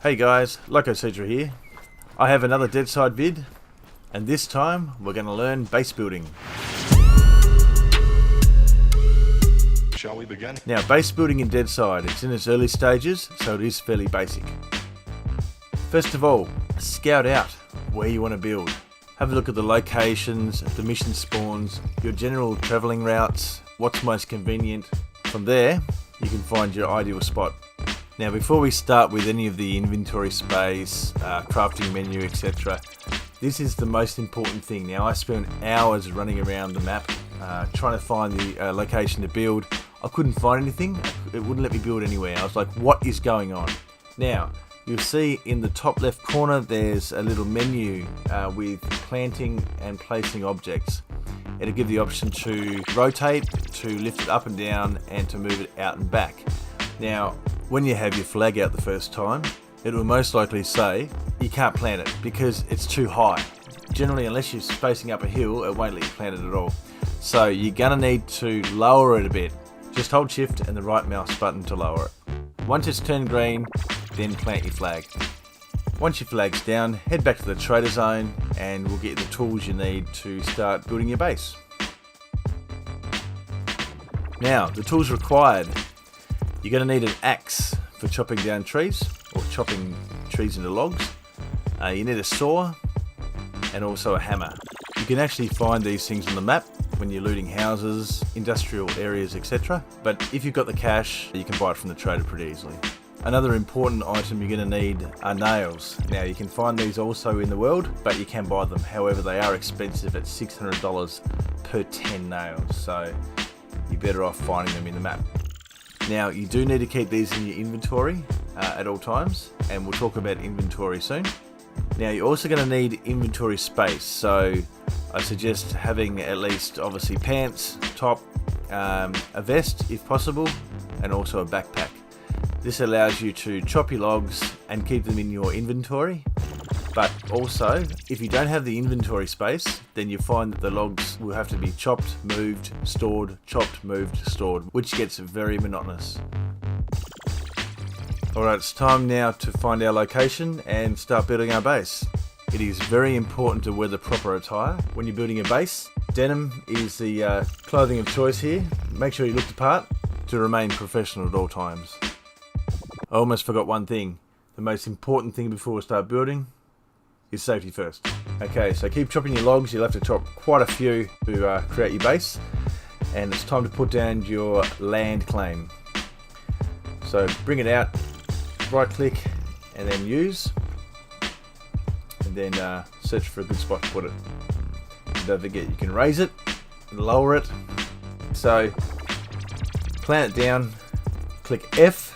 Hey guys, LocoCedra here. I have another Deadside vid, and this time we're going to learn base building. Shall we begin? Now, base building in Deadside, it's in its early stages, so it is fairly basic. First of all, scout out where you want to build. Have a look at the locations, the mission spawns, your general travelling routes, what's most convenient. From there, you can find your ideal spot. Now, before we start with any of the inventory space, crafting menu, etc., this is the most important thing. Now, I spent hours running around the map trying to find the location to build. I couldn't find anything. It wouldn't let me build anywhere. I was like, what is going on? Now, you'll see in the top left corner there's a little menu with planting and placing objects. It'll give the option to rotate, to lift it up and down, and to move it out and back. Now, when you have your flag out the first time, it will most likely say you can't plant it because it's too high. Generally, unless you're spacing up a hill, it won't let you plant it at all. So you're gonna need to lower it a bit. Just hold shift and the right mouse button to lower it. Once it's turned green, then plant your flag. Once your flag's down, head back to the trader zone and we'll get the tools you need to start building your base. Now, the tools required. You're going to need an axe for chopping down trees or chopping trees into logs. You need a saw and also a hammer. You can actually find these things on the map when you're looting houses, industrial areas, etc. But if you've got the cash, you can buy it from the trader pretty easily. Another important item you're going to need are nails. Now, you can find these also in the world, but you can buy them. However, they are expensive at $600 per 10 nails, so you're better off finding them in the map. Now, you do need to keep these in your inventory at all times, and we'll talk about inventory soon. Now, you're also going to need inventory space, so I suggest having at least, obviously, pants, top, a vest if possible, and also a backpack. This allows you to chop your logs and keep them in your inventory, but also, if you don't have the inventory space, then you find that the logs will have to be chopped, moved, stored, chopped, moved, stored, which gets very monotonous. Alright, it's time now to find our location and start building our base. It is very important to wear the proper attire when you're building a base. Denim is the clothing of choice here. Make sure you look the part to remain professional at all times. I almost forgot one thing. The most important thing before we start building is safety first. Okay, so keep chopping your logs. You'll have to chop quite a few to create your base. And it's time to put down your land claim. So bring it out, right click, and then use. And then search for a good spot to put it. And don't forget, you can raise it and lower it. So plant it down, click F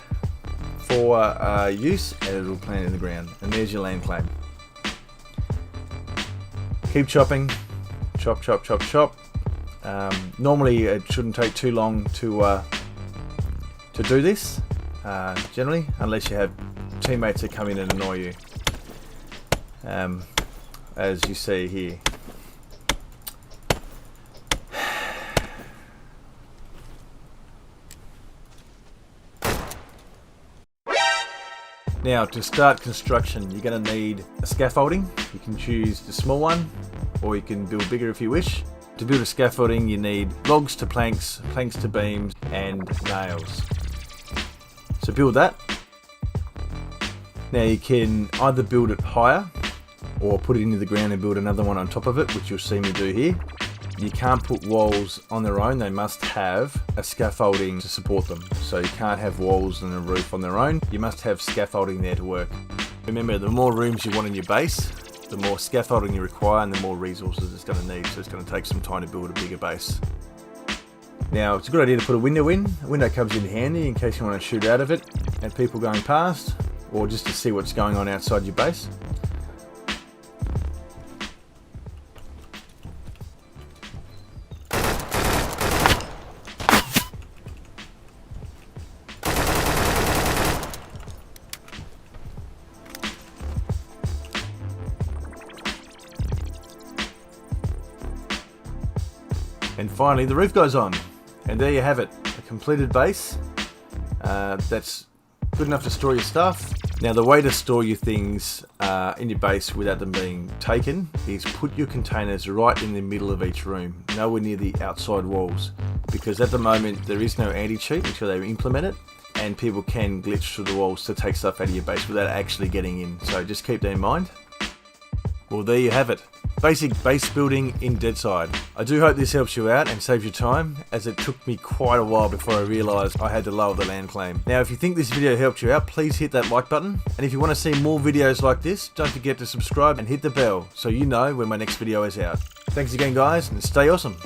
for use, and it will plant in the ground. And there's your land claim. Keep chopping, chop, chop, chop, chop. Normally it shouldn't take too long to do this, generally, unless you have teammates that come in and annoy you, as you see here. Now, to start construction, you're going to need a scaffolding. You can choose the small one, or you can build bigger if you wish. To build a scaffolding, you need logs to planks, planks to beams, and nails. So build that. Now, you can either build it higher, or put it into the ground and build another one on top of it, which you'll see me do here. You can't put walls on their own. They must have a scaffolding to support them. So you can't have walls and a roof on their own. You must have scaffolding there to work. Remember, the more rooms you want in your base, the more scaffolding you require and the more resources it's going to need. So it's going to take some time to build a bigger base. Now, it's a good idea to put a window in. A window comes in handy in case you want to shoot out of it at people going past, or just to see what's going on outside your base. And finally, the roof goes on. And there you have it, a completed base that's good enough to store your stuff, Now the way to store your things in your base without them being taken is put your containers right in the middle of each room, nowhere near the outside walls, because at the moment there is no anti-cheat until they implement it, and people can glitch through the walls to take stuff out of your base without actually getting in, so just keep that in mind. Well, there you have it. Basic base building in Deadside. I do hope this helps you out and saves you time, as it took me quite a while before I realised I had to lower the land claim. Now if you think this video helped you out, please hit that like button, and if you want to see more videos like this, don't forget to subscribe and hit the bell so you know when my next video is out. Thanks again guys, and stay awesome.